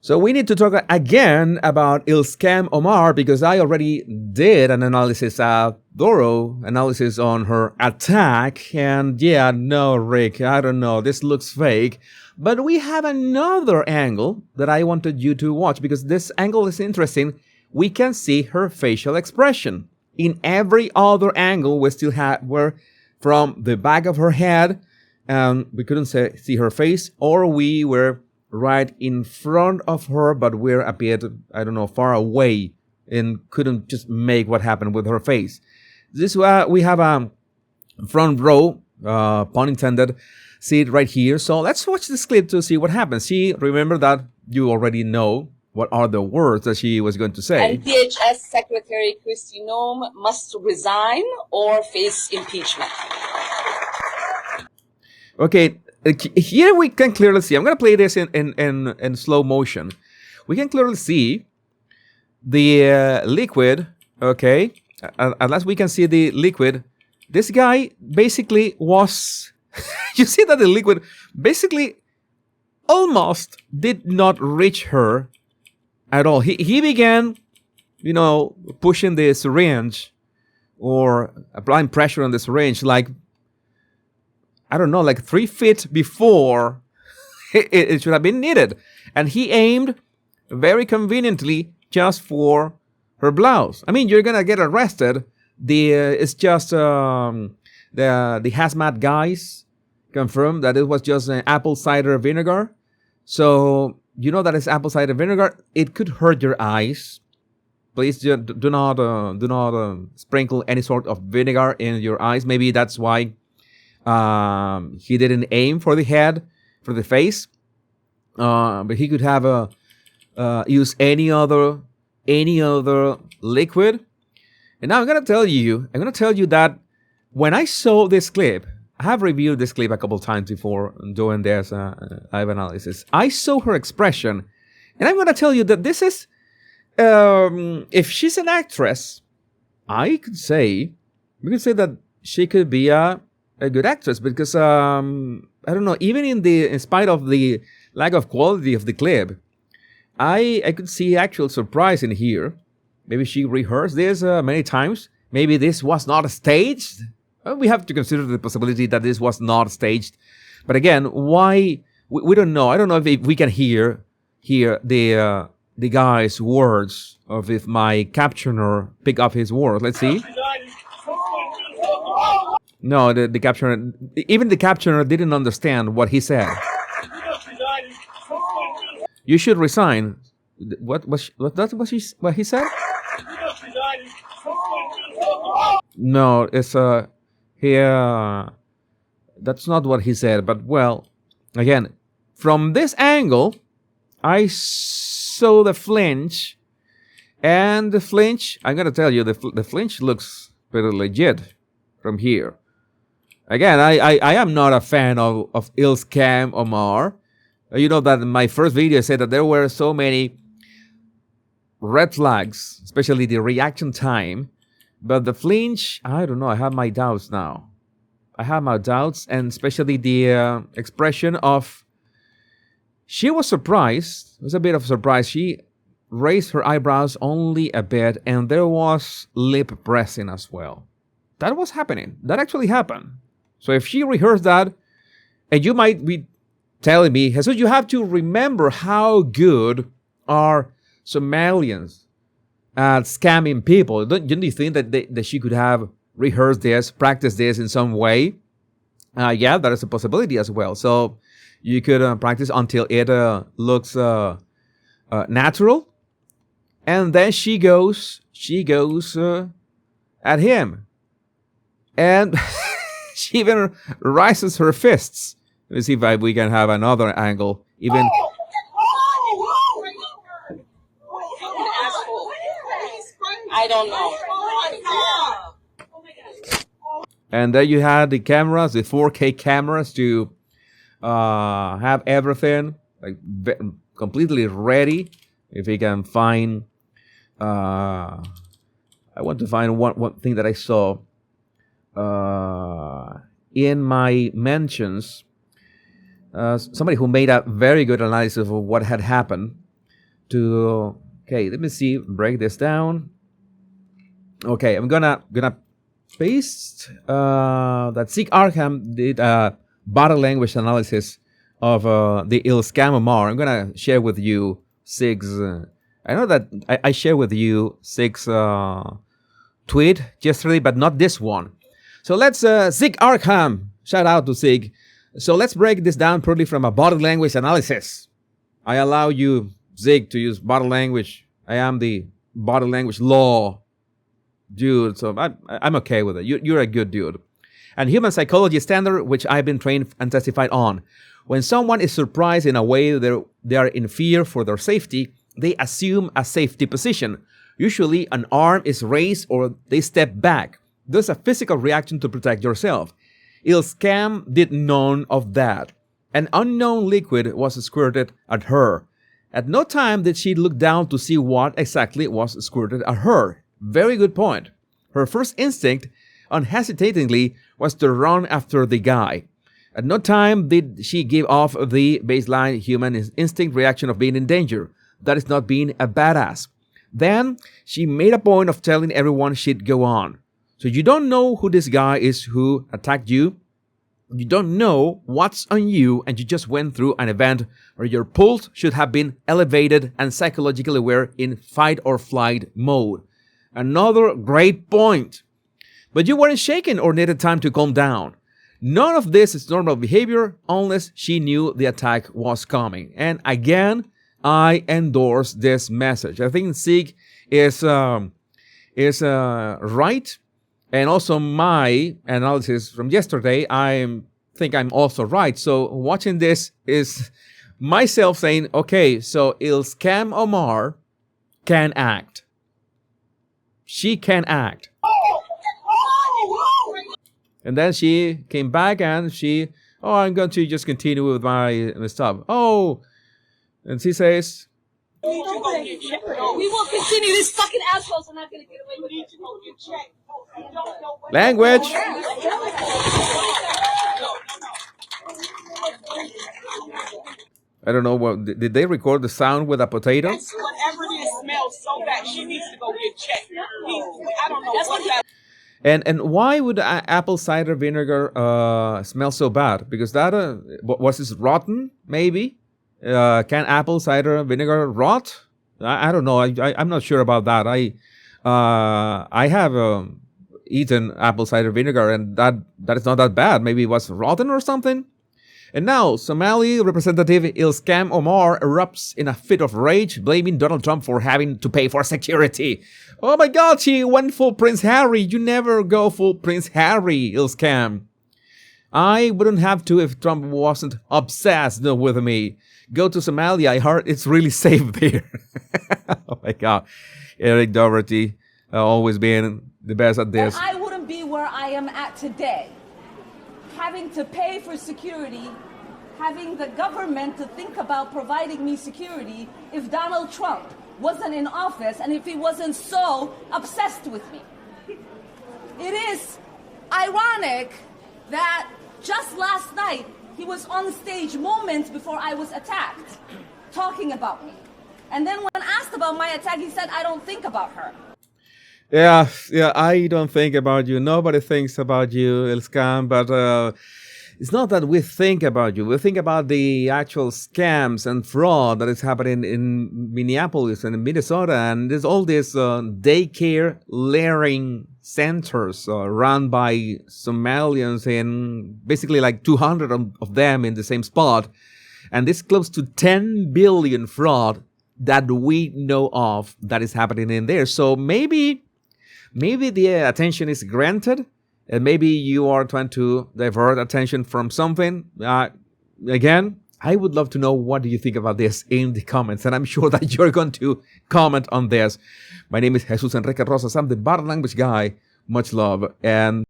So we need to talk again about Ilhan Omar because I already did an analysis, a thorough analysis on her attack. And yeah, no, Rick, I don't know, this looks fake. But we have another angle that I wanted you to watch because this angle is interesting. We can see her facial expression. In every other angle, we still were from the back of her head, and we couldn't see her face, or we were right in front of her, but we're a bit, I don't know, far away and couldn't just make what happened with her face. This we have a front row, pun intended, seat right here. So let's watch this clip to see what happens. See, remember that you already know what are the words that she was going to say. And DHS Secretary Kristi Noem must resign or face impeachment. Okay, here we can clearly see, I'm going to play this in slow motion. We can clearly see the liquid, okay? Unless we can see the liquid, this guy basically was, you see that the liquid basically almost did not reach her at all. He began, you know, pushing the syringe or applying pressure on the syringe like, I don't know, like 3 feet before it should have been needed. And he aimed very conveniently just for her blouse. I mean, you're going to get arrested. It's just the hazmat guys confirmed that it was just an apple cider vinegar. So, you know that it's apple cider vinegar. It could hurt your eyes. Please do not sprinkle any sort of vinegar in your eyes. Maybe that's why he didn't aim for the head, for the face, but he could have used any other liquid. And now I'm gonna tell you that when I saw this clip, I have reviewed this clip a couple times before doing this live analysis. I saw her expression, and I'm gonna tell you that this is, if she's an actress, we could say that she could be a good actress because I don't know, even in spite of the lack of quality of the clip, I could see actual surprise in here. Maybe she rehearsed this many times. Maybe this was not staged. We have to consider the possibility that this was not staged. But again, why we don't know. I don't know if we can hear the guy's words, or if my captioner pick up his words. Let's see. No, the captioner, even the captioner didn't understand what he said. You should resign. What he said? No, it's here. That's not what he said. But well, again, from this angle, I saw the flinch, and the flinch. I'm gonna tell you, the flinch looks pretty legit from here. Again, I am not a fan of Ilhan Omar. You know that in my first video I said that there were so many red flags, especially the reaction time. But the flinch, I don't know, I have my doubts now. I have my doubts, and especially the expression of, she was surprised. It was a bit of a surprise. She raised her eyebrows only a bit, and there was lip pressing as well. That was happening. That actually happened. So if she rehearsed that, and you might be telling me, Jesus, you have to remember how good are Somalians at scamming people. Don't you think that she could have rehearsed this, practiced this in some way? Yeah, that is a possibility as well. So you could practice until it looks natural, and then she goes at him, and she even raises her fists. Let's see if we can have another angle. Even I don't know. And there you had the cameras, the 4K cameras, to have everything like completely ready. If we can find, I want to find one thing that I saw in my mentions. Somebody who made a very good analysis of what had happened. to, okay, let me see, break this down. Okay, I'm gonna paste that Zeke Arkham did a body language analysis of the Ilhan Omar. I'm gonna share with you Zeke's. I know that I shared with you Zeke's tweet yesterday, but not this one. So let's Zeke Arkham. Shout out to Zeke. So let's break this down purely from a body language analysis. I allow you, Zeke, to use body language. I am the body language law dude, so I'm okay with it. You're a good dude. And human psychology standard, which I've been trained and testified on. When someone is surprised in a way they are in fear for their safety, they assume a safety position. Usually an arm is raised or they step back. There's a physical reaction to protect yourself. Ilhan did none of that. An unknown liquid was squirted at her. At no time did she look down to see what exactly was squirted at her. Very good point. Her first instinct, unhesitatingly, was to run after the guy. At no time did she give off the baseline human instinct reaction of being in danger. That is not being a badass. Then she made a point of telling everyone she'd go on. So you don't know who this guy is who attacked you. You don't know what's on you, and you just went through an event where your pulse should have been elevated and psychologically aware in fight or flight mode. Another great point. But you weren't shaken or needed time to calm down. None of this is normal behavior unless she knew the attack was coming. And again, I endorse this message. I think Zeke is right. And also my analysis from yesterday, I think I'm also right. So watching this is myself saying, okay, so Ilhan Omar can act. She can act. And then she came back and she, I'm going to just continue with my stuff. Oh, and she says, We will continue. These fucking assholes are not going to get away with it. Language. I don't know what did they record the sound with a potato? Whatever it is smells so bad. She needs to go get checked. I don't know what that. And why would apple cider vinegar smell so bad? Because that was this rotten? Maybe can apple cider vinegar rot? I don't know. I'm not sure about that. I have eaten apple cider vinegar, and that is not that bad. Maybe it was rotten or something. And now, Somali Representative Ilhan Omar erupts in a fit of rage, blaming Donald Trump for having to pay for security. Oh my God, she went full Prince Harry. You never go full Prince Harry, Ilhan. I wouldn't have to if Trump wasn't obsessed with me. Go to Somalia. I heard it's really safe there. Oh my God. Eric Doherty, always being the best at this. And I wouldn't be where I am at today, having to pay for security, having the government to think about providing me security if Donald Trump wasn't in office and if he wasn't so obsessed with me. It is ironic that just last night he was on stage moments before I was attacked, talking about me. And then when asked about my attack, he said, I don't think about her. Yeah, I don't think about you. Nobody thinks about you, Ilhan, but it's not that we think about you. We think about the actual scams and fraud that is happening in Minneapolis and in Minnesota. And there's all these daycare layering centers run by Somalians, and basically like 200 of them in the same spot. And this close to 10 billion fraud that we know of that is happening in there. So maybe the attention is granted, and maybe you are trying to divert attention from something. Again, I would love to know what do you think about this in the comments, and I'm sure that you're going to comment on this. My name is Jesus Enrique Rosas. I'm the body language guy. Much love, and